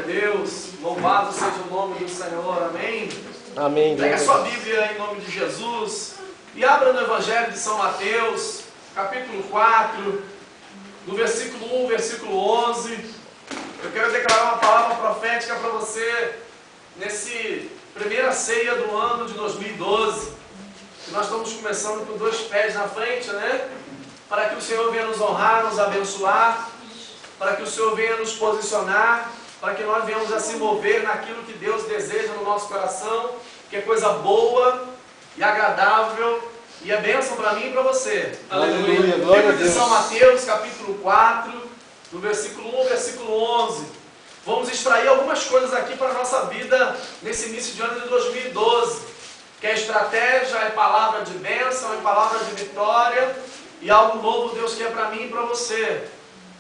a Deus, louvado seja o nome do Senhor, amém? Amém. Pega a sua Bíblia em nome de Jesus e abra no Evangelho de São Mateus, capítulo 4, do versículo 1, versículo 11. Eu quero declarar uma palavra profética para você nesse primeira ceia do ano de 2012. Que nós estamos começando com 2 pés na frente, né? Para que o Senhor venha nos honrar, nos abençoar, para que o Senhor venha nos posicionar, para que nós venhamos a se mover naquilo que Deus deseja no nosso coração, que é coisa boa e agradável e é bênção para mim e para você. Aleluia, glória a Livro de Deus. São Mateus, capítulo 4, do versículo 1 ao versículo 11. Vamos extrair algumas coisas aqui para a nossa vida nesse início de ano de 2012. Que é estratégia, é palavra de bênção, é palavra de vitória e algo novo Deus quer para mim e para você.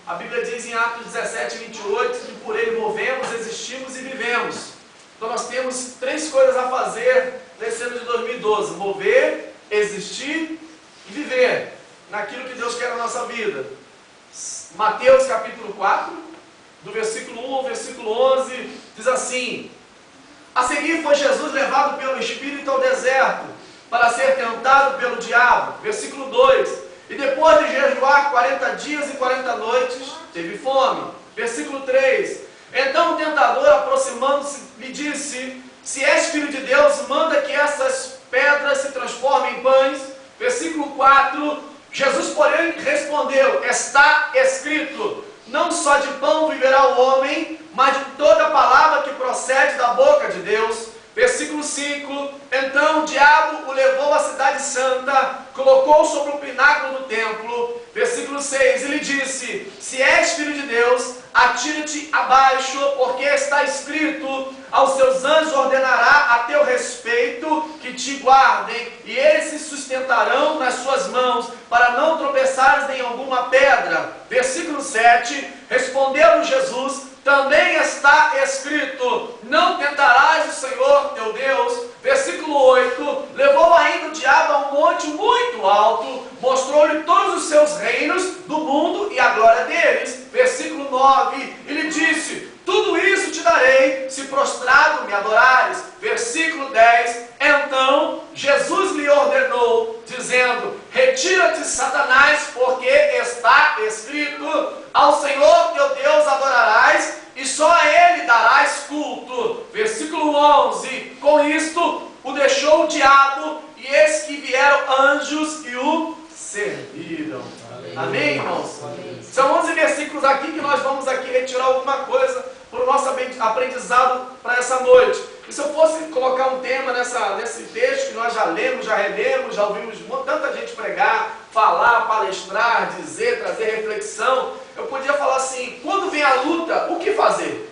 A Bíblia diz em Atos 17, 28 que por Ele movemos, existimos e vivemos. Então nós temos 3 coisas a fazer nesse ano de 2012. Mover, existir e viver naquilo que Deus quer na nossa vida. Mateus capítulo 4, do versículo 1 ao versículo 11, diz assim: a seguir foi Jesus levado pelo Espírito ao deserto, para ser tentado pelo diabo. Versículo 2. E depois de jejuar 40 dias e 40 noites, teve fome. Versículo 3. Então o tentador, aproximando-se, lhe disse: se és filho de Deus, manda que essas pedras se transformem em pães. Versículo 4. Jesus, porém, respondeu: está escrito, não só de pão viverá o homem, mas de toda palavra que procede da boca de Deus. Versículo 5. Então o diabo o levou à cidade santa, colocou sobre o pináculo do templo. Versículo 6. E lhe disse: se és filho de Deus, atira-te abaixo, porque está escrito: aos seus anjos ordenará a teu respeito que te guardem, e eles se sustentarão nas suas mãos, para não tropeçares em alguma pedra. Versículo 7. Respondeu Jesus: também está escrito: não tentarás o Senhor teu Deus. Versículo 8. Levou ainda o diabo a um monte muito alto, mostrou-lhe todos os seus reinos do mundo e a glória deles. Versículo 9. E lhe disse: tudo isso te darei, se prostrado me adorares. Versículo 10. Então Jesus lhe ordenou, dizendo: retira-te, Satanás, porque está escrito: ao Senhor teu Deus adorarás, e só a Ele darás culto. Versículo 11. Com isto o deixou o diabo, e eis que vieram anjos e o serviram. Amém, irmãos? Amém. São 11 versículos aqui que nós vamos aqui retirar alguma coisa para o nosso aprendizado para essa noite. E se eu fosse colocar um tema nesse texto que nós já lemos, já relemos, já ouvimos tanta gente pregar, falar, palestrar, dizer, trazer reflexão, eu podia falar assim: quando vem a luta, o que fazer?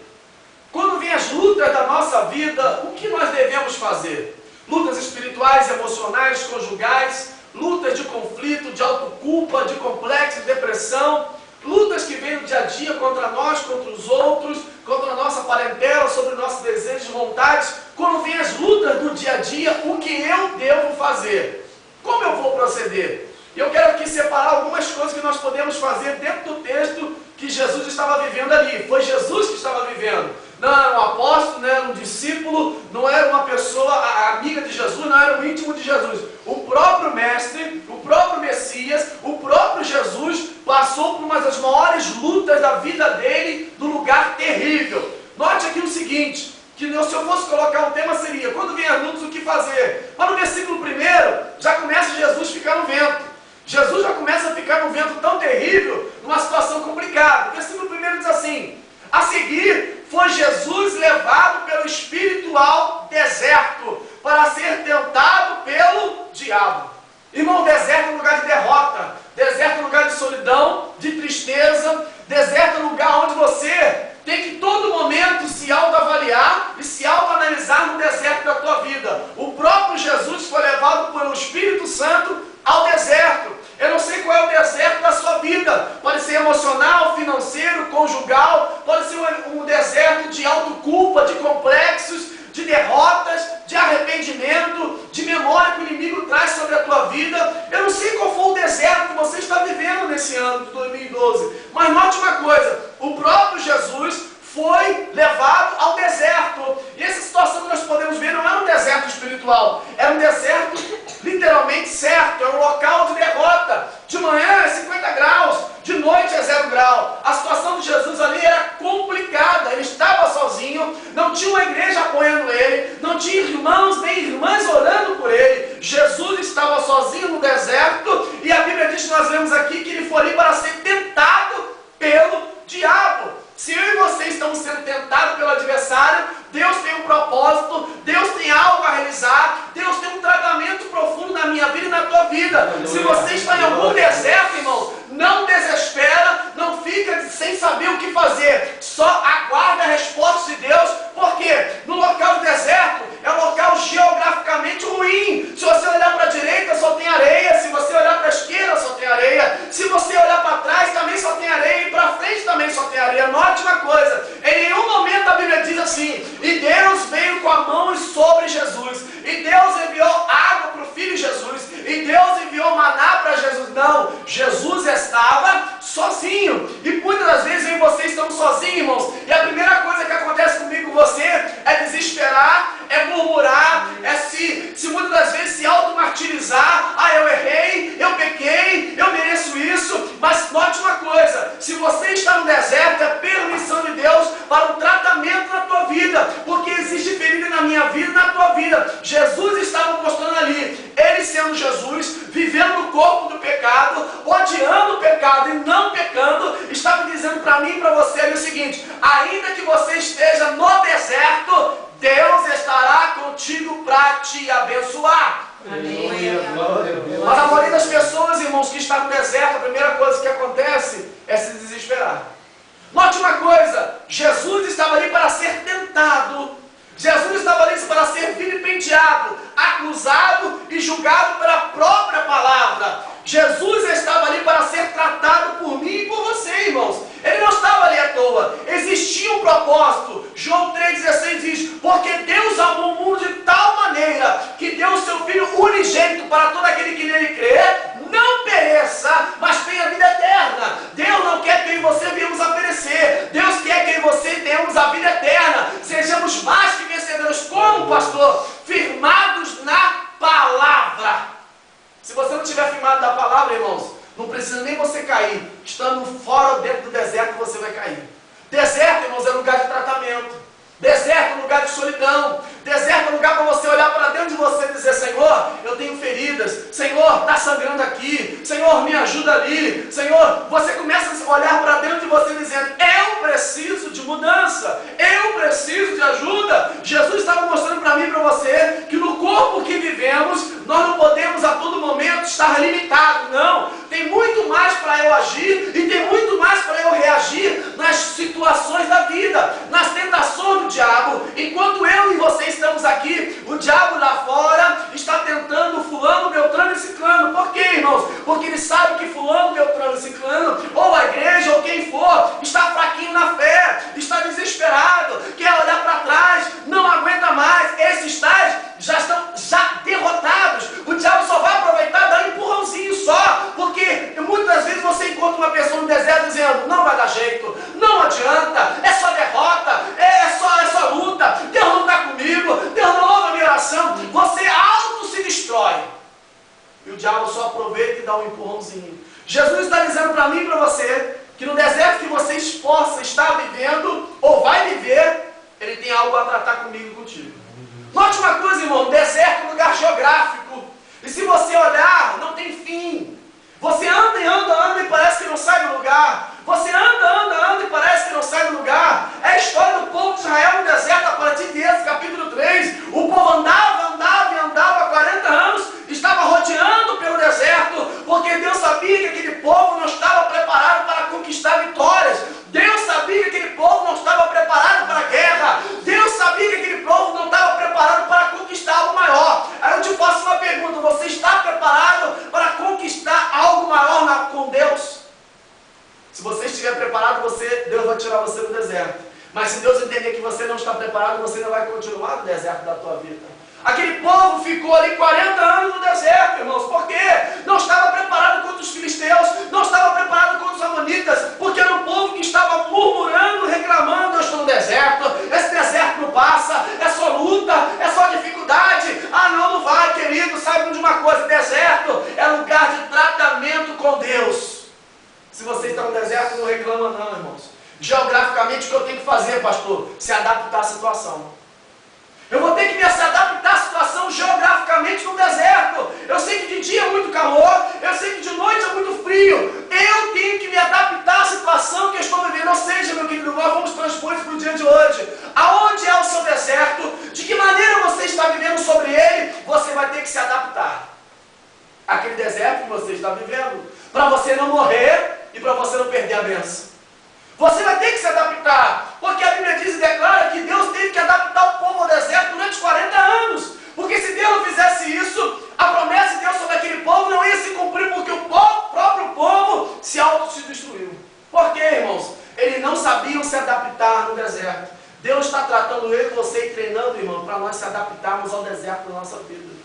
Quando vem as lutas da nossa vida, o que nós devemos fazer? Lutas espirituais, emocionais, conjugais, lutas de conflito, de autoculpa, de complexo, de depressão, lutas que vêm no dia a dia contra nós, contra os outros, contra a nossa parentela, sobre nossos desejos e vontades. Quando vem as lutas do dia a dia, o que eu devo fazer? Como eu vou proceder? E eu quero aqui separar algumas coisas que nós podemos fazer dentro do texto que Jesus estava vivendo ali. Foi Jesus que estava vivendo. Não era um apóstolo, não era um discípulo, não era uma pessoa amiga de Jesus, não era o íntimo de Jesus. O próprio Mestre, o próprio Messias, o próprio Jesus passou por uma das maiores lutas da vida dele, num lugar terrível. Note aqui o seguinte, que se eu fosse colocar um tema seria: quando vem as lutas, o que fazer? Mas no versículo 1 já começa Jesus ficar no vento. Jesus já começa a ficar num vento tão terrível, numa situação complicada. O versículo 1 diz assim: a seguir foi Jesus levado pelo Espírito ao deserto, para ser tentado pelo diabo. Irmão, deserto é um lugar de derrota, deserto é um lugar de solidão, de tristeza, deserto é um lugar onde você tem que todo momento se autoavaliar e se autoanalisar no deserto da tua vida. O próprio Jesus foi levado pelo Espírito Santo ao deserto. Eu não sei qual é o deserto da sua vida. Pode ser emocional, financeiro, conjugal. Pode ser um deserto de autoculpa, de complexos, de derrotas, de arrependimento, de memória que o inimigo traz sobre a tua vida. Eu não sei qual foi o deserto que você está vivendo nesse ano de 2012. Mas note uma coisa: o próprio Jesus foi levado estava sozinho no deserto, e a Bíblia diz, nós lemos aqui, que ele foi ali para ser tentado pelo diabo. Se eu e você estamos sendo tentados pelo adversário, Deus tem um propósito, Deus tem algo a realizar, Deus tem um tratamento profundo na minha vida e na tua vida. Se você está em algum deserto, irmãos, não desespera, não fica sem saber o que fazer, só aguarda a resposta de Deus, porque no local do deserto é um local geograficamente ruim. Se você olhar para a direita, só tem areia, se você olhar para a esquerda, só tem areia, se você olhar para trás, também só tem areia, e para frente também só tem areia. Note uma coisa, em nenhum momento a Bíblia diz assim, e Deus veio com a mão sobre Jesus, e Deus enviou água para o Filho Jesus, e Deus enviou maná para Jesus. Não, Jesus estava sozinho, e muitas das vezes eu e você estamos sozinhos, irmãos, e a primeira coisa que acontece comigo e com você é desesperar, é murmurar, é se muitas das vezes se auto-martirizar. Ah, eu errei, eu pequei, eu mereço isso. Mas note uma coisa, se você está no deserto, é permissão de Deus para um tratamento na tua vida, porque existe ferida na minha vida e na tua vida. Jesus estava mostrando ali, ele sendo Jesus, vivendo no corpo do pecado, odiando o pecado e não pecando, estava dizendo para mim e para você ali o seguinte, ainda que você esteja no deserto, Deus estará contigo para te abençoar. Amém. Mas a maioria das pessoas, irmãos, que está no deserto, a primeira coisa que acontece é se desesperar. Note uma coisa, Jesus estava ali para ser tentado, Jesus estava ali para ser vilipendiado, acusado e julgado pela própria palavra. Jesus estava ali para ser tratado por mim e por você, irmãos. Ele não estava ali à toa. Existia um propósito. João 3,16 diz, porque Deus amou o mundo de tal maneira que deu o seu Filho unigênito para todo aquele que nele crê, não pereça, mas tenha vida eterna. Deus não quer que eu e você venhamos a perecer. Deus quer que eu e você tenhamos a vida eterna. Sejamos mais que vencedores. Como, pastor? Firmados na palavra. Se você não estiver firmado na palavra, irmãos, não precisa nem você cair. Estando fora ou dentro do deserto, você vai cair. Deserto, irmãos, é lugar de tratamento. Deserto é lugar de solidão. Deserto é lugar para você olhar para dentro de você e dizer, Senhor, eu tenho feridas. Senhor, está sangrando aqui. Senhor, me ajuda ali. Senhor, você começa a olhar para dentro de você dizendo, eu preciso de mudança. Eu preciso de ajuda. Jesus estava mostrando para mim e para você que no corpo que vivemos, nós não podemos a todo momento estar limitados. Não. Tem muito mais para eu agir e tem muito mais para eu reagir nas situações da vida, nas tentações do diabo. Enquanto eu e você estamos aqui, o diabo lá fora está tentando fulano, beltrano e ciclano. Por quê, irmãos? Porque ele sabe que fulano, beltrano e ciclano, ou a igreja, ou quem for, está fraquinho na fé, está desesperado, quer olhar para trás, não aguenta mais. Esses tais já estão derrotados. O diabo só vai aproveitar dar um empurrãozinho só, porque muitas vezes você encontra uma pessoa no deserto dizendo, não vai dar jeito, não adianta, é só derrota, é só luta, Deus não está comigo, Deus não ouve a minha oração. Você auto se destrói. E o diabo só aproveita e dá um empurrãozinho. Jesus está dizendo para mim e para você, que no deserto que você esforça, está vivendo, ou vai viver, ele tem algo a tratar comigo e contigo. Note uma coisa, irmão, deserto é um lugar geográfico. E se você olhar, não tem fim. Você anda e anda e parece que não sai do lugar. Você anda e parece que não sai do lugar. É a história do povo de Israel no deserto, a partir de Êxodo, capítulo 3. O povo andava há 40 anos, estava rodeando pelo deserto, porque Deus sabia que aquele povo não estava preparado para conquistar vitórias. Deus sabia que aquele povo não estava preparado para a guerra. Deus sabia que aquele povo não estava preparado para conquistar algo maior. Aí eu te faço uma pergunta, você está preparado para conquistar algo maior com Deus? Se você estiver preparado, Deus vai tirar você do deserto. Mas se Deus entender que você não está preparado, você não vai continuar no deserto da tua vida. Aquele povo ficou ali 40 anos no deserto, irmãos. Por quê? Não estava preparado contra os filisteus, não estava preparado contra os amonitas, porque era um povo que estava murmurando, reclamando, eu estou no deserto, esse deserto não passa, é só luta, é só dificuldade. Ah, não vai, querido, sabe de uma coisa, deserto é lugar de tratamento com Deus. Se você está no deserto, não reclama não, irmãos. Geograficamente, o que eu tenho que fazer, pastor? Se adaptar à situação. Eu vou ter que me adaptar à situação. situação geograficamente no deserto. Eu sei que de dia é muito calor, eu sei que de noite é muito frio. Eu tenho que me adaptar à situação que eu estou vivendo. Ou seja, meu querido, nós vamos transpor isso para o dia de hoje. Aonde é o seu deserto? De que maneira você está vivendo sobre ele? Você vai ter que se adaptar àquele deserto que você está vivendo, para você não morrer e para você não perder a bênção. Você vai ter que se adaptar, porque a Bíblia diz e declara que Deus teve que adaptar o povo ao deserto durante 40 anos. Porque se Deus não fizesse isso, a promessa de Deus sobre aquele povo não ia se cumprir, porque o próprio povo se autodestruiu. Por quê, irmãos? Eles não sabiam se adaptar no deserto. Deus está tratando eu e você e treinando, irmão, para nós se adaptarmos ao deserto da nossa vida.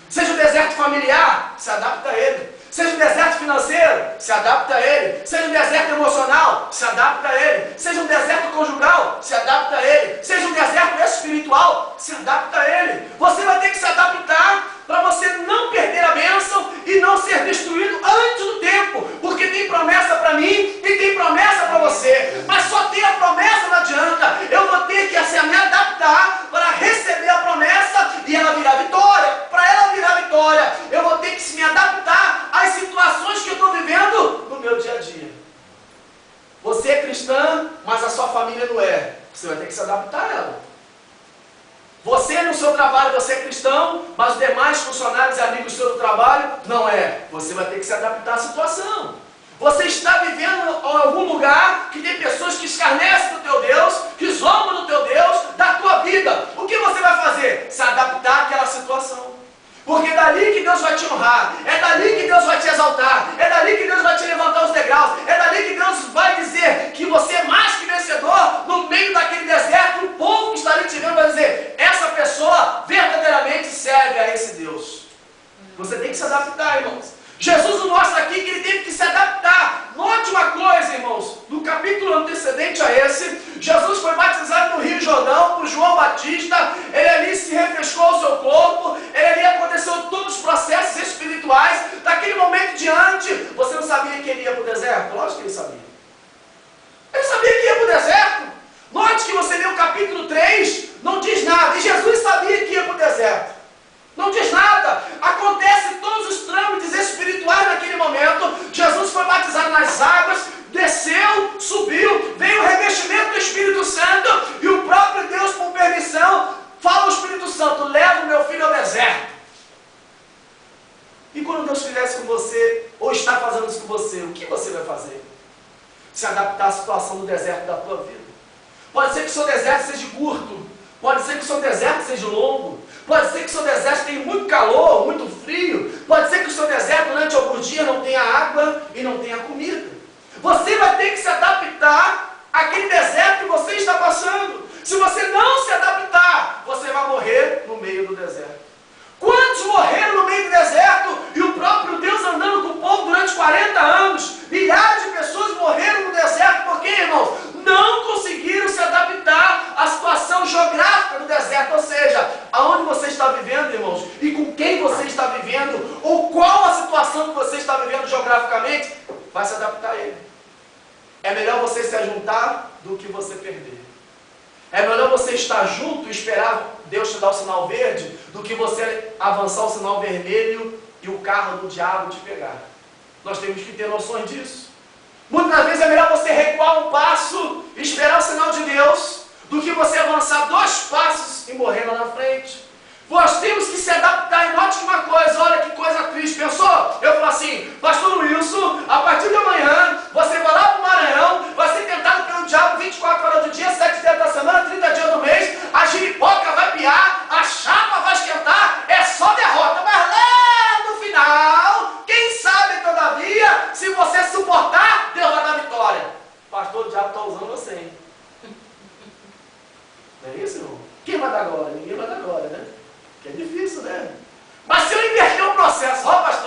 Seja o deserto familiar, se adapta a ele. Seja um deserto financeiro, se adapta a ele. Seja um deserto emocional, se adapta a ele. Seja um deserto conjugal, se adapta a ele. Seja um deserto espiritual, se adapta a ele. Você vai ter que se adaptar para você não perder a bênção e não ser destruído antes do tempo. Porque tem promessa para mim e tem promessa para você. Mas só ter a promessa não adianta. Eu vou ter que me adaptar para receber a promessa e ela virar vitória. Para ela virar vitória, eu vou ter que me adaptar às situações que eu estou vivendo no meu dia a dia. Você é cristã, mas a sua família não é. Você vai ter que se adaptar a ela. Você no seu trabalho, você é cristão, mas os demais funcionários e amigos do seu trabalho não é. Você vai ter que se adaptar à situação. Você está vivendo em algum lugar que tem pessoas que escarnecem do teu Deus, que zombam do teu Deus, da tua vida. O que você vai fazer? Se adaptar àquela situação. Porque é dali que Deus vai te honrar, é dali que Deus vai te exaltar, é dali que Deus vai te levantar os degraus, é dali que Deus vai dizer que você é mais que vencedor. No meio daquele deserto, o povo que está ali te vendo vai dizer: essa pessoa verdadeiramente serve a esse Deus. Você tem que se adaptar, irmãos. Jesus nos mostra aqui que ele teve que se adaptar. Note uma coisa, irmãos, no capítulo antecedente a esse, Jesus foi batizado no Rio Jordão por João Batista. Ele ali se refrescou o seu corpo, ele ali aconteceu todos os processos espirituais. Daquele momento em diante, você não sabia que ele ia para o deserto? Lógico que ele sabia. Ele sabia que ia para o deserto. Note que você lê o capítulo 3, não diz nada. E Jesus sabia que ia para o deserto. Não diz nada. Acontece todos os trâmites espirituais naquele momento. Jesus foi batizado nas águas, desceu, subiu, veio o revestimento do Espírito Santo e o próprio Deus, por permissão, fala ao Espírito Santo: leva o meu filho ao deserto. E quando Deus fizesse com você, ou está fazendo isso com você, o que você vai fazer? Se adaptar à situação do deserto da tua vida. Pode ser que o seu deserto seja curto, pode ser que o seu deserto seja longo, pode ser que o seu deserto tenha muito calor, muito frio, pode ser que o seu deserto durante alguns dias não tenha água e não tenha comida. Você vai ter que se adaptar àquele deserto que você está passando. Se você não se adaptar, você vai morrer no meio do deserto. Quantos morreram no meio do deserto e o próprio Deus andando com o povo durante 40 anos? Milhares de pessoas morreram no deserto porque, irmãos, não conseguiram se adaptar à situação geográfica do deserto. Ou seja, aonde você está vivendo, irmãos, e com quem você está vivendo, ou qual a situação que você está vivendo geograficamente, vai se adaptar a ele. É melhor você se ajuntar do que você perder. É melhor você estar junto e esperar Deus te dar o sinal verde do que você avançar o sinal vermelho e o carro do diabo te pegar. Nós temos que ter noções disso. Muitas vezes é melhor você recuar um passo e esperar o sinal de Deus do que você avançar 2 passos e morrer lá na frente. Nós temos que se adaptar. E note uma coisa, olha que coisa triste. Pensou? Eu falo assim: pastor Wilson, a partir de amanhã você vai lá para o Maranhão, vai ser tentado pelo diabo 24 horas do dia, 7 dias da semana, 30 dias do mês, a giripoca vai piar, a chapa vai esquentar, é só derrota. Mas lá no final, quem sabe todavia, se você suportar, Deus vai dar vitória. Pastor, o diabo está usando você, hein? Não é isso, irmão? Quem vai dar glória? Ninguém vai dar glória, né? Que é difícil, né? Mas se eu inverter o processo, ó, pastor,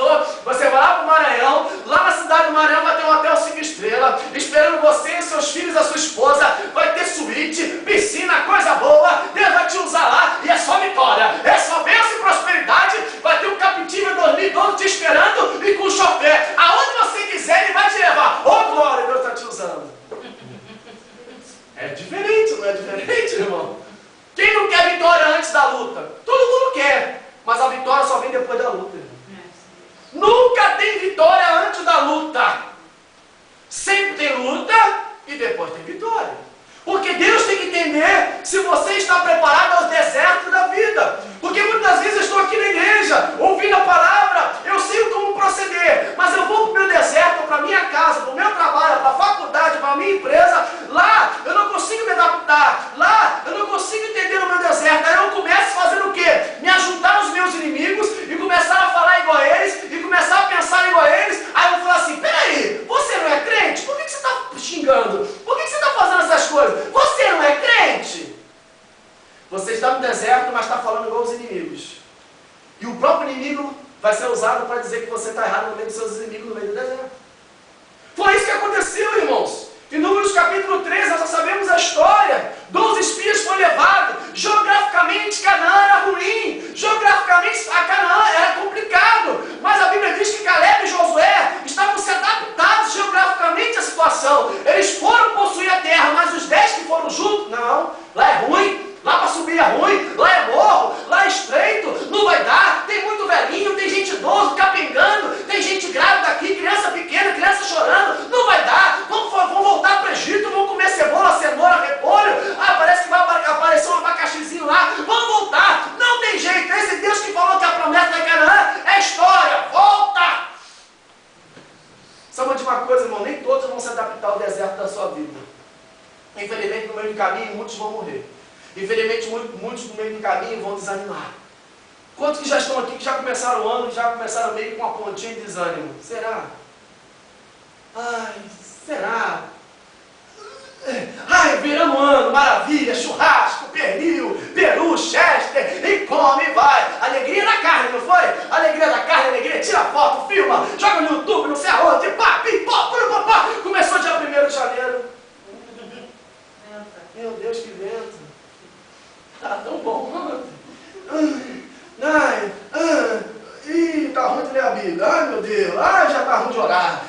se você está preparado aos desertos da vida. Porque muitas vezes eu estou aqui na igreja, ouvindo a palavra, eu sei como proceder, mas eu vou para o meu deserto, para a minha casa, para o meu trabalho, para a faculdade, para a minha empresa, lá eu não consigo me adaptar, lá eu não consigo entender o meu deserto. Aí eu começo fazendo o quê? Me ajuntar aos meus inimigos e começar a falar igual a eles, e começar a pensar igual a eles. Aí eu vou falar assim, peraí, você não é crente? Por que você está xingando? Por que você está fazendo essas coisas? Você não é crente? Você está no deserto, mas está falando igual aos inimigos. E o próprio inimigo vai ser usado para dizer que você está errado no meio dos seus inimigos, no meio do deserto. Foi isso que aconteceu, irmãos. Em Números capítulo 13, nós já sabemos a história. 12 espias foram levados. Geograficamente, Canaã era ruim. Geograficamente, a Canaã era complicado. Mas a Bíblia diz que Caleb e Josué estavam se adaptados geograficamente à situação. Eles foram possuir a terra, mas os 10 que foram juntos, não, lá é ruim. Lá para subir é ruim, lá é morro, lá é estreito, não vai dar, tem muito velhinho, tem gente idoso capengando, tem gente grávida aqui, criança pequena, criança chorando, não vai dar, vamos voltar para o Egito, vamos comer cebola, cenoura, repolho, parece que vai aparecer um abacaxizinho lá, vamos voltar, não tem jeito, esse Deus que falou que a promessa da Canaã é história, volta! Sabe de uma coisa, irmão, nem todos vão se adaptar ao deserto da sua vida. Infelizmente, no meio do caminho, muitos vão morrer. Infelizmente, muitos no meio do caminho vão desanimar. Quantos que já estão aqui, que já começaram o ano, já começaram meio com uma pontinha de desânimo? Será? Ai, será? Ai, viramos ano, maravilha, churrasco, pernil, peru, chester, e come e vai. Alegria da carne, não foi? Alegria da carne, alegria, tira foto, filma, joga no YouTube, não sei aonde, pá, pipó, pá. Começou dia 1º de janeiro. Meu Deus, que vento. Tá tão bom. Tá ruim de ler a Bíblia. Ai, meu Deus. Já tá ruim de orar.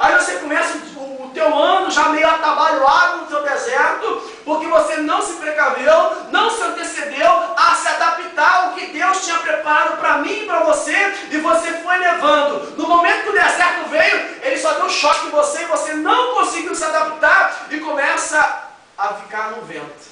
Aí você começa o teu ano já meio atabalhoado no teu deserto, porque você não se precaveu, não se antecedeu a se adaptar ao que Deus tinha preparado para mim e para você, e você foi levando. No momento que o deserto veio, ele só deu um choque em você, e você não conseguiu se adaptar, e começa a ficar no vento.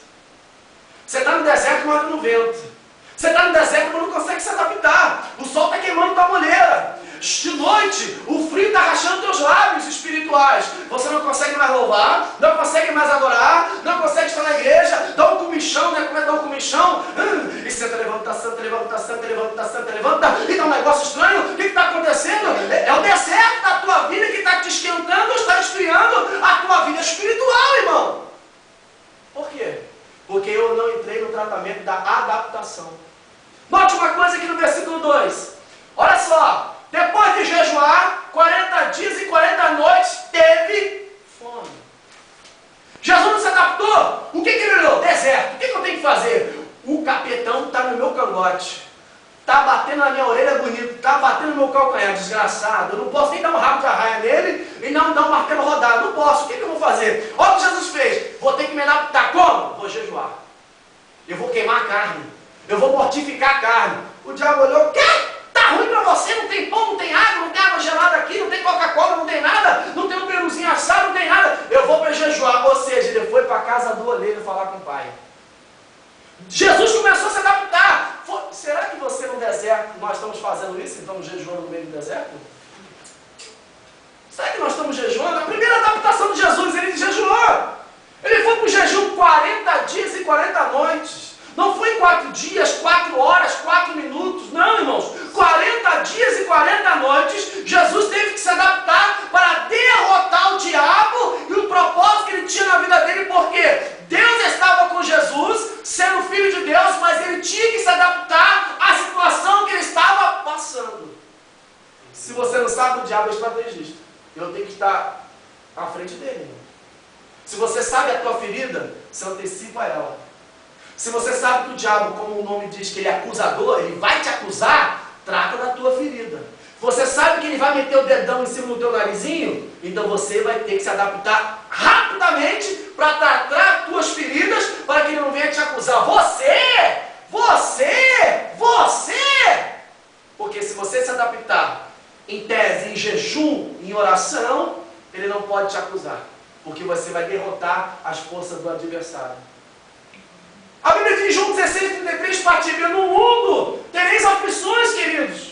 Você está no deserto, mas no vento. Você está no deserto, mas não consegue se adaptar. O sol está queimando tua mulher. De noite, o frio está rachando teus lábios espirituais. Você não consegue mais louvar, não consegue mais adorar, não consegue estar na igreja, dá um comichão, né? Como é que dá um comichão? E senta, levanta, senta, levanta, senta, levanta, senta, levanta. E dá um negócio estranho. O que está acontecendo? É o deserto da tua vida que está te esquentando, está esfriando a tua vida espiritual, irmão. Por quê? Porque eu não entrei no tratamento da adaptação. Note uma coisa aqui no versículo 2. Olha só. Depois de jejuar, 40 dias e 40 noites, teve fome. Jesus não se adaptou. O que ele olhou? Deserto. O que eu tenho que fazer? O capetão está no meu cangote. Está batendo na minha orelha bonito. Está batendo no meu calcanhar. Desgraçado. Eu não posso nem dar um rabo de arraia nele e não dar um martelo rodado. Não posso. O que eu vou fazer? Olha o que Jesus fez. Vou ter que me adaptar. Como? Vou jejuar. Eu vou queimar a carne. Eu vou mortificar a carne. O diabo olhou. Quê? Tá ruim para você? Não tem pão, não tem água, não tem água gelada aqui, não tem Coca-Cola, não tem nada. Não tem um peruzinho assado, não tem nada. Eu vou para jejuar. Ou seja, ele foi para a casa do oleiro falar com o pai. Jesus começou a se adaptar. Será que você no deserto, nós estamos fazendo isso? Estamos jejuando no meio do deserto? Será que nós estamos jejuando? A primeira adaptação de Jesus, ele jejuou. Ele foi para o jejum 40 dias e 40 noites. Não foi 4 dias, 4 horas, 4 minutos. Não, irmãos. 40 dias e 40 noites, Jesus teve que se adaptar para derrotar o diabo e o propósito que ele tinha na vida dele. Porque Deus estava com Jesus, sendo filho de Deus, mas ele tinha que se adaptar à situação que ele estava passando. Se você não sabe, o diabo é estrategista. Eu tenho que estar à frente dele, irmão. Se você sabe a tua ferida, você antecipa ela. Se você sabe que o diabo, como o nome diz, que ele é acusador, ele vai te acusar, trata da tua ferida. Você sabe que ele vai meter o dedão em cima do teu narizinho, então você vai ter que se adaptar rapidamente para tratar as tuas feridas, para que ele não venha te acusar. Você! Porque se você se adaptar em tese, em jejum, em oração, ele não pode te acusar, porque você vai derrotar as forças do adversário. A Bíblia diz em João 16:33, parte B, no mundo tereis aflições, queridos.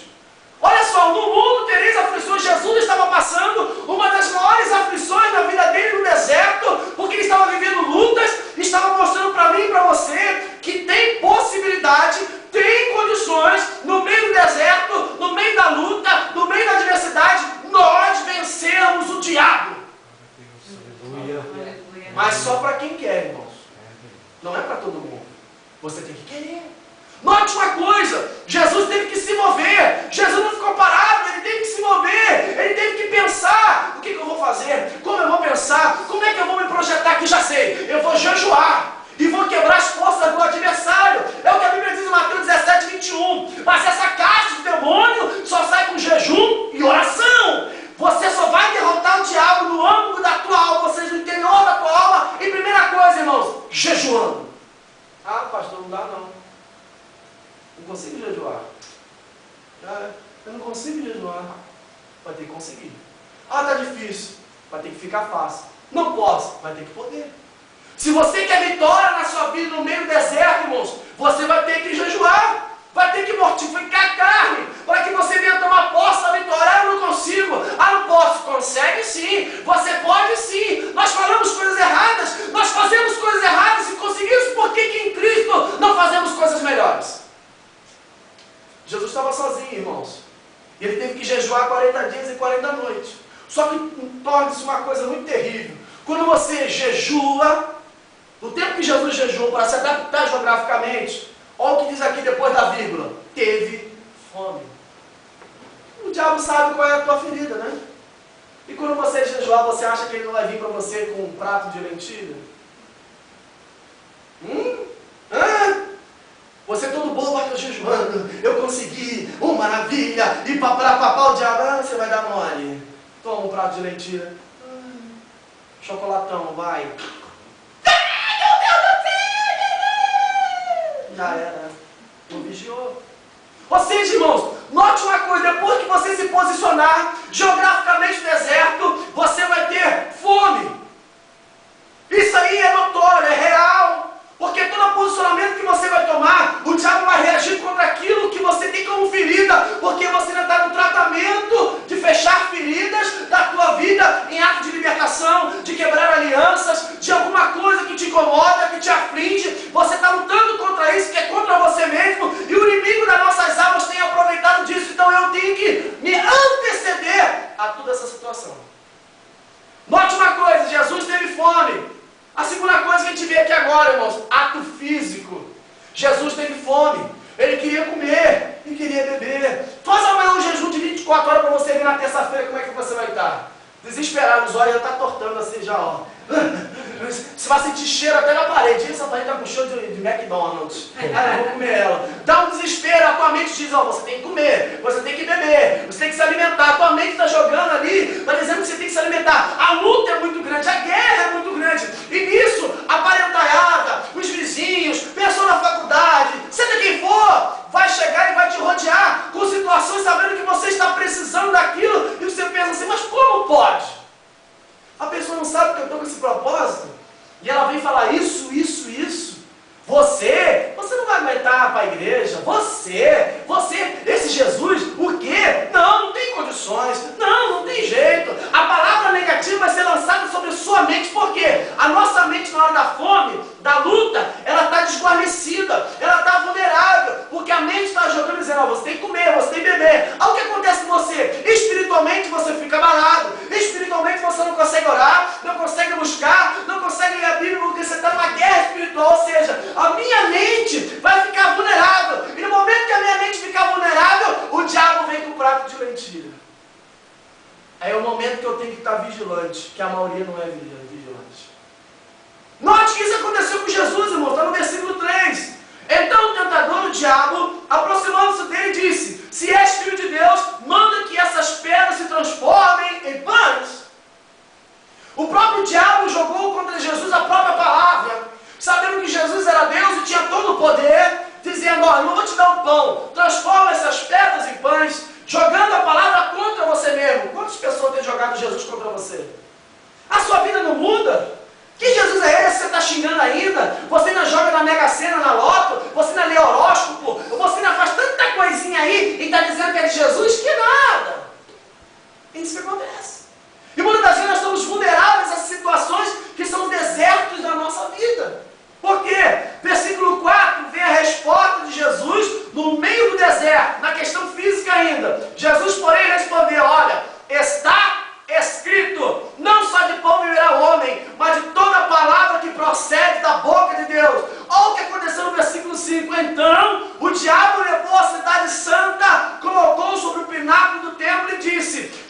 Olha só, no mundo tereis aflições. Jesus estava passando uma das maiores aflições na vida dele no deserto, porque ele estava vivendo lutas, estava mostrando para mim e para você que tem possibilidade, tem condições, no meio do deserto, no meio da luta, no meio da adversidade, nós vencermos o diabo. Mas só para quem quer, irmãos. Não é para todo mundo. Você tem que querer. Note uma coisa, Jesus teve que se mover. Jesus não ficou parado, ele teve que se mover. Ele teve que pensar, o que eu vou fazer? Como eu vou pensar? Como é que eu vou me projetar aqui? Já sei, eu vou jejuar e vou quebrar as forças do adversário. É o que a Bíblia diz em Mateus 17:21. Mas essa casta de demônio só sai com jejum e oração. Você só vai derrotar o diabo no âmago da tua alma, ou seja, no interior da tua alma. E primeira coisa, irmãos, jejuando. Ah, pastor, não dá não. Não consigo jejuar. Eu não consigo jejuar. Vai ter que conseguir. Ah, tá difícil. Vai ter que ficar fácil. Não posso. Vai ter que poder. Se você quer vitória na sua vida no meio do deserto, irmãos, você vai ter que jejuar. Vai ter que mortificar a carne, para que você venha tomar posse da vitória. Ah, eu não consigo. Ah, não posso. Consegue sim. Você pode sim. Nós falamos coisas erradas. Nós fazemos coisas erradas e conseguimos. Por que em Cristo não fazemos coisas melhores? Jesus estava sozinho, irmãos. E ele teve que jejuar 40 dias e 40 noites. Só que torna-se uma coisa muito terrível. Quando você jejua, o tempo que Jesus jejuou para se adaptar geograficamente, olha o que diz aqui depois da vírgula. Teve fome. O diabo sabe qual é a tua ferida, né? E quando você jejuar, você acha que ele não vai vir para você com um prato de lentilha? Você todo bobo, eu jejuando, eu consegui, maravilha, e papá o diabo, você vai dar mole. Toma um prato de lentilha. Chocolatão, vai. Meu Deus do céu! Já era. Não vigiou. Ou seja, irmãos, note uma coisa, depois que você se posicionar geograficamente no deserto, você vai ter fome. Isso aí é notório, é real. Porque todo posicionamento que você vai tomar, o diabo vai reagir contra aquilo que você tem como ferida, porque você ainda está no tratamento de fechar feridas da tua vida em ato de libertação, de quebrar alianças, de alguma coisa que te incomoda, que te aflige. Você está lutando contra isso, que é contra você mesmo, e o inimigo das nossas almas tem aproveitado disso. Então eu tenho que me anteceder a toda essa situação. Note uma coisa, Jesus teve fome. A segunda coisa que a gente vê aqui agora, irmãos, ato físico. Jesus teve fome, ele queria comer e queria beber. Faz amanhã um jejum de 24 horas para você ver na terça-feira como é que você vai estar. Desesperado, os olhos já estão tortando assim já, ó. Você vai sentir cheiro até na parede. Essa parede está com cheiro de McDonald's. Ah, eu vou comer ela. Dá um desespero, a tua mente diz, ó, você tem que comer, você tem que beber, você tem que se alimentar. A tua mente está jogando ali, está dizendo que você tem que se alimentar. A luta é muito grande, a guerra é muito grande. E nisso, a parentaiada, os vizinhos, pessoa na faculdade, seja quem for, vai chegar e vai te rodear com situações sabendo que você está precisando daquilo. E você pensa assim, mas como pode? A pessoa não sabe que eu estou com esse propósito. E ela vem falar isso. Você não vai aguentar para a igreja. Você, esse Jesus, o quê? Não tem condições. Não tem jeito. A palavra negativa vai ser lançada sobre a sua mente. Por quê? A nossa mente na hora da fome, da luta, ela está desguarnecida. Ela está vulnerável. Porque a mente está jogando dizendo, ó, você tem que comer, você tem que beber. Aí o que acontece com você? Espiritualmente você fica abalado. Espiritualmente você não consegue orar, não consegue buscar, não consegue ler a Bíblia porque você está numa guerra espiritual. Ou seja, a minha mente vai ficar vulnerável. E no momento que a minha mente ficar vulnerável, o diabo vem com um prato de lentilha. Aí é o momento que eu tenho que estar vigilante, que a maioria não é vigilante. Note que isso aconteceu com Jesus, irmão, está no versículo 3. Então o tentador, o diabo, aproximando-se dele, disse, se és filho de Deus, manda que essas pedras se transformem em pães. O próprio diabo jogou contra Jesus a própria palavra, sabendo que Jesus era Deus e tinha todo o poder, dizendo, ó, eu não vou te dar um pão, transforma essas pedras em pães, jogando a palavra contra você mesmo. Quantas pessoas têm jogado Jesus contra você? A sua vida não muda? Que Jesus é esse? Você está xingando ainda? Você ainda joga na Mega Sena,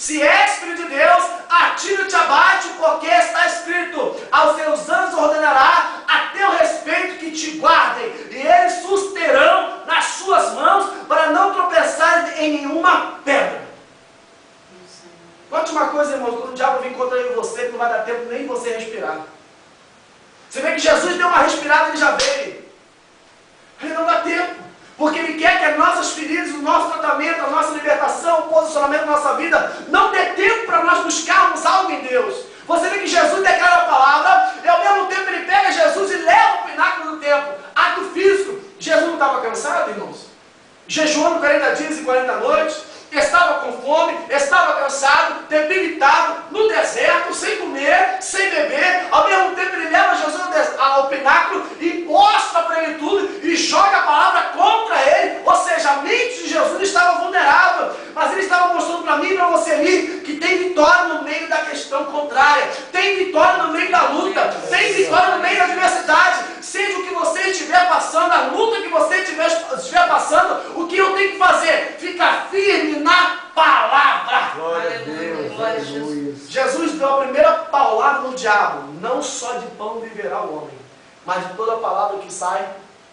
Se és filho de Deus, atira-te abaixo, porque está escrito: aos teus anjos ordenará a teu respeito que te guardem, e eles susterão nas suas mãos, para não tropeçarem em nenhuma pedra. Note uma coisa, irmãos, quando o diabo vem contra eu e você, não vai dar tempo nem você respirar. Você vê que Jesus deu uma respirada e ele já veio. Ele não dá tempo, porque ele quer que as nossas feridas, o nosso tratamento, a nossa libertação, o posicionamento da nossa vida, não dê tempo para nós buscarmos algo em Deus. Você vê que Jesus declara a palavra, e ao mesmo tempo ele pega Jesus e leva o pináculo do templo. Ato físico. Jesus não estava cansado, irmãos? Jejuando 40 dias e 40 noites, estava com fome, estava cansado, debilitado, no deserto, sem comer, sem beber. Ao mesmo tempo ele leva Jesus ao pináculo e mostra para ele tudo e joga a palavra contra ele. Ou seja, a mente de Jesus estava vulnerável, mas ele estava mostrando para mim e para você ali que tem vitória no meio da questão contrária, tem vitória no meio da luta, tem vitória no meio da adversidade. Seja o que você estiver passando, a luta que você estiver passando, o que eu tenho que fazer? Ficar firme na palavra. Glória a Deus. Glória a Jesus. Jesus deu a primeira paulada no diabo. Não só de pão viverá o homem, mas de toda a palavra que sai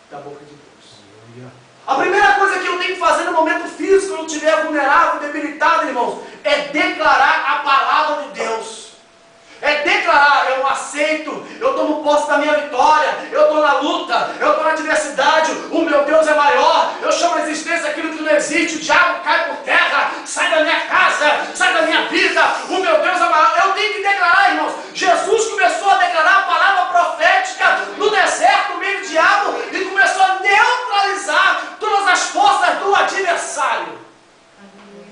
da boca de Deus. A primeira coisa que eu tenho que fazer no momento físico, quando eu estiver vulnerável, debilitado, irmãos, é declarar a palavra de Deus. É declarar: eu não aceito, eu tomo posse da minha vitória, eu estou na luta, eu estou na adversidade, o meu Deus é maior, eu chamo a existência aquilo que não existe, o diabo cai por terra, sai da minha casa, sai da minha vida, o meu Deus é maior. Eu tenho que declarar, irmãos. Jesus começou a declarar a palavra profética no deserto, no meio do diabo, e começou a neutralizar todas as forças do adversário.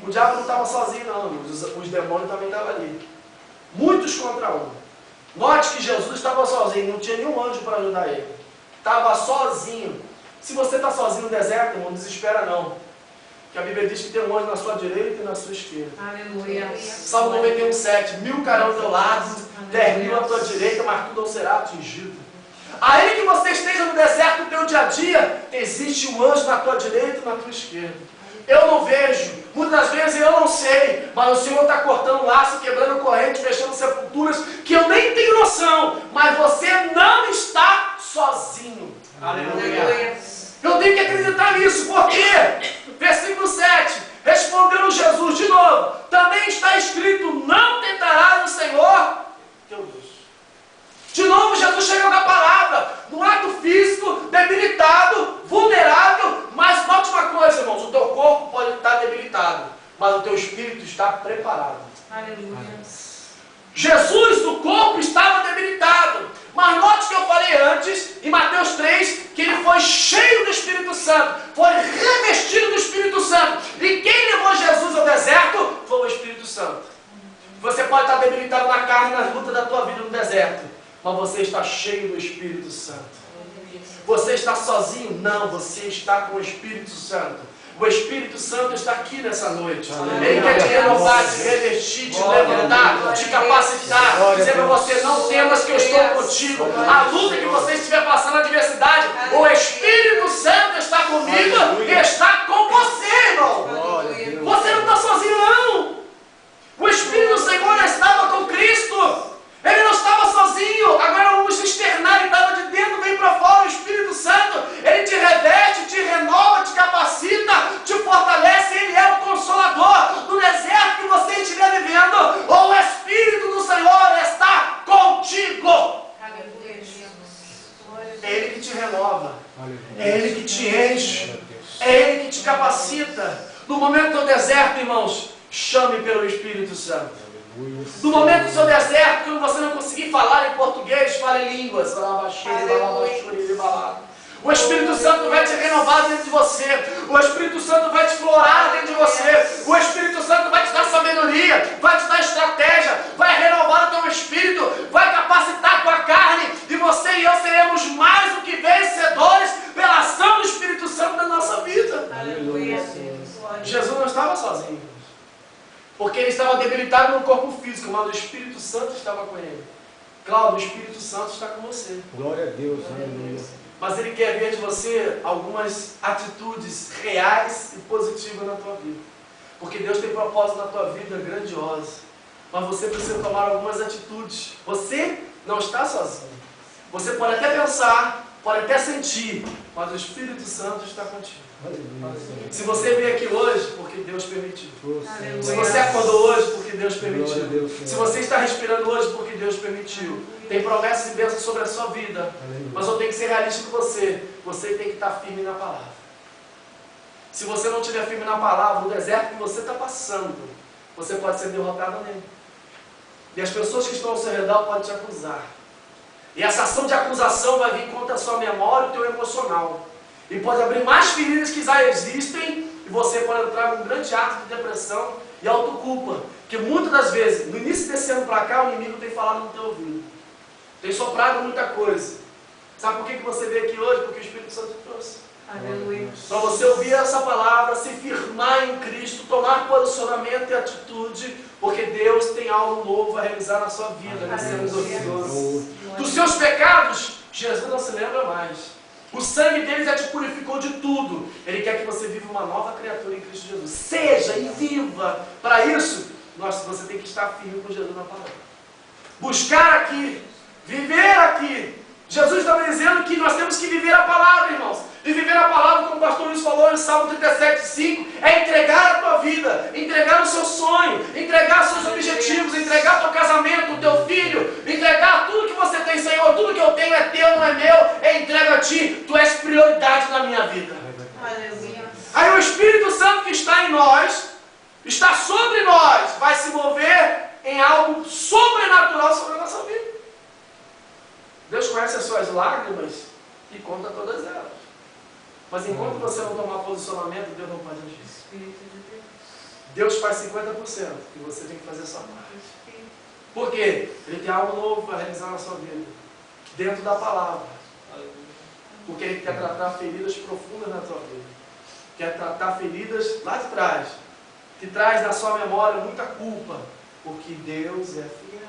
O diabo não estava sozinho não, os demônios também estavam ali. Muitos contra um. Note que Jesus estava sozinho, não tinha nenhum anjo para ajudar ele. Estava sozinho. Se você está sozinho no deserto, irmão, não desespera não. Que a Bíblia diz que tem um anjo na sua direita e na sua esquerda. Aleluia. Salmo 91:7. 1000 cairão ao teu lado, 10.000 à tua direita, mas tu não será atingido. Ainda que você esteja no deserto no teu dia a dia, existe um anjo na tua direita e na tua esquerda. Eu não vejo, muitas vezes eu não sei, mas o Senhor está cortando laço, quebrando corrente, fechando sepulturas, que eu nem tenho noção, mas você não está sozinho. Aleluia. Eu tenho que acreditar nisso, porque, versículo 7, respondeu Jesus de novo: também está escrito: não tentarás o Senhor teu Deus. De novo Jesus chega na palavra, no ato físico, debilitado, vulnerável, mas note uma coisa, irmãos: o teu corpo pode estar debilitado, mas o teu espírito está preparado. Aleluia. Jesus, no corpo, estava debilitado, mas note que eu falei antes, em Mateus 3, que ele foi cheio do Espírito Santo, foi revestido do Espírito Santo, e quem levou Jesus ao deserto foi o Espírito Santo. Você pode estar debilitado na carne, nas lutas da tua vida no deserto, mas você está cheio do Espírito Santo. Você está sozinho? Não, você está com o Espírito Santo. O Espírito Santo está aqui nessa noite. Ele quer te renovar, te revestir, te levantar, te capacitar, dizer para você: não temas que eu estou contigo. A luta que você estiver passando, a adversidade, o Espírito Santo está comigo e está com você, irmão. Você não está sozinho, não. O Espírito do Senhor estava com Cristo. Ele não estava sozinho. Agora vamos externar, ele estava de dentro, vem para fora. O Espírito Santo, ele te reveste, te renova, te capacita, te fortalece. Ele é o Consolador. No deserto que você estiver vivendo, o Espírito do Senhor está contigo. É Ele que te renova, é Ele que te enche, é Ele que te capacita. No momento do deserto, irmãos, chame pelo Espírito Santo. No momento do seu deserto, quando você não conseguir falar em português, fale em línguas. O Espírito Santo vai te renovar dentro de você. O Espírito Santo vai te florar dentro de você. O Espírito Santo vai te dar sabedoria, vai te dar estratégia, vai renovar o teu espírito, vai capacitar a tua carne. E você e eu seremos mais do que vencedores pela ação do Espírito Santo na nossa vida. Aleluia. Jesus não estava sozinho, porque ele estava debilitado no corpo físico, mas o Espírito Santo estava com ele. Cláudio, o Espírito Santo está com você. Glória a Deus. Aleluia. Mas ele quer ver de você algumas atitudes reais e positivas na tua vida. Porque Deus tem propósito na tua vida grandioso. Mas você precisa tomar algumas atitudes. Você não está sozinho. Você pode até pensar, pode até sentir, mas o Espírito Santo está contigo. Se você veio aqui hoje, porque Deus permitiu. Se você acordou hoje, porque Deus permitiu. Se você está respirando hoje, porque Deus permitiu. Tem promessas e bênçãos sobre a sua vida. Mas eu tenho que ser realista com você. Você tem que estar firme na palavra. Se você não estiver firme na palavra, no deserto que você está passando, você pode ser derrotado nele. E as pessoas que estão ao seu redor podem te acusar. E essa ação de acusação vai vir contra a sua memória e o teu emocional. E pode abrir mais feridas que já existem, e você pode entrar num grande ato de depressão e autoculpa. Porque muitas das vezes, no início desse ano para cá, o inimigo tem falado no teu ouvido. Tem soprado muita coisa. Sabe por que você veio aqui hoje? Porque o Espírito Santo trouxe. Aleluia. Para você ouvir essa palavra, se firmar em Cristo, tomar posicionamento e atitude, porque Deus tem algo novo a realizar na sua vida nesse ano de 2012. Dos seus pecados, Jesus não se lembra mais. O sangue dele já te purificou de tudo. Ele quer que você viva uma nova criatura em Cristo Jesus. Seja e viva. Para isso, você tem que estar firme com Jesus na palavra. Buscar aqui, viver aqui. Jesus estava dizendo que nós temos que viver a palavra, irmãos. E viver a palavra, como o pastor Luiz falou em Salmo 37:5, é entregar a tua vida, entregar o seu sonho, entregar os seus objetivos, entregar o teu casamento, o teu filho, entregar tudo que você tem, Senhor. Tudo que eu tenho é teu, não é meu, é entregue a ti. Tu és prioridade na minha vida. Aleluia. Aí o Espírito Santo que está em nós, está sobre nós, vai se mover em algo sobrenatural sobre a nossa vida. Deus conhece as suas lágrimas e conta todas elas. Mas enquanto você não tomar posicionamento, Deus não pode agir. Deus faz 50% e você tem que fazer a sua parte. Por quê? Ele tem algo novo para realizar na sua vida. Dentro da palavra. Porque Ele quer tratar feridas profundas na tua vida. Quer tratar feridas lá de trás. Que traz na sua memória muita culpa. Porque Deus é fiel.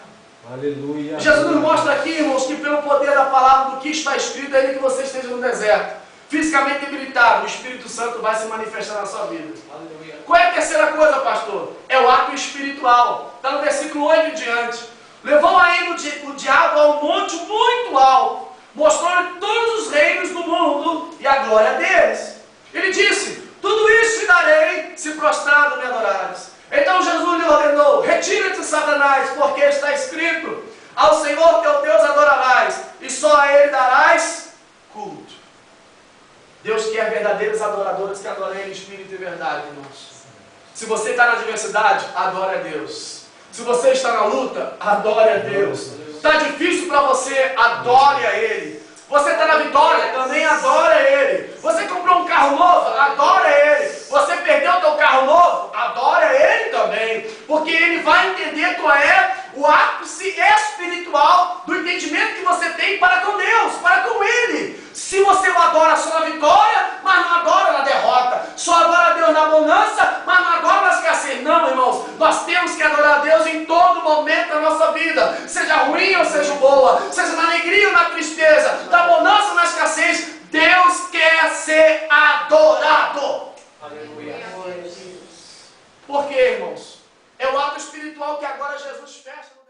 Aleluia. Jesus nos mostra aqui, irmãos, que pelo poder da palavra do que está escrito, ainda que você esteja no deserto, fisicamente debilitado, o Espírito Santo vai se manifestar na sua vida. Aleluia. Qual é a terceira coisa, pastor? É o ato espiritual. Está no versículo 8 em diante. Levou ainda o diabo a um monte muito alto, mostrou-lhe todos os reinos do mundo e a glória deles. Ele disse: tudo isso te darei, se prostrado me adorares. Então Jesus lhe ordenou: retira-te, Satanás, porque está escrito: ao Senhor teu Deus adorarás, e só a Ele darás culto. Deus quer verdadeiros adoradores que adorem Ele em espírito e verdade, irmãos. Se você está na adversidade, adore a Deus. Se você está na luta, adore a Deus. Está difícil para você, adore a Ele. Você está na vitória, também adore a Ele. Você comprou um carro novo, adore a Ele. Você perdeu o teu carro novo, adore a Ele também. Porque Ele vai entender qual é o ápice espiritual do entendimento que você tem para com Deus, para com Ele. Se você o adora só na vitória, mas não adora na derrota. Só adora a Deus na bonança, mas não adora na escassez. Não, irmãos. Nós temos que adorar a Deus em todo momento da nossa vida. Seja ruim ou seja boa. Seja na alegria ou na tristeza. Na bonança ou na escassez. Deus quer ser adorado. Aleluia. Por quê, irmãos? É o ato espiritual que agora Jesus fecha.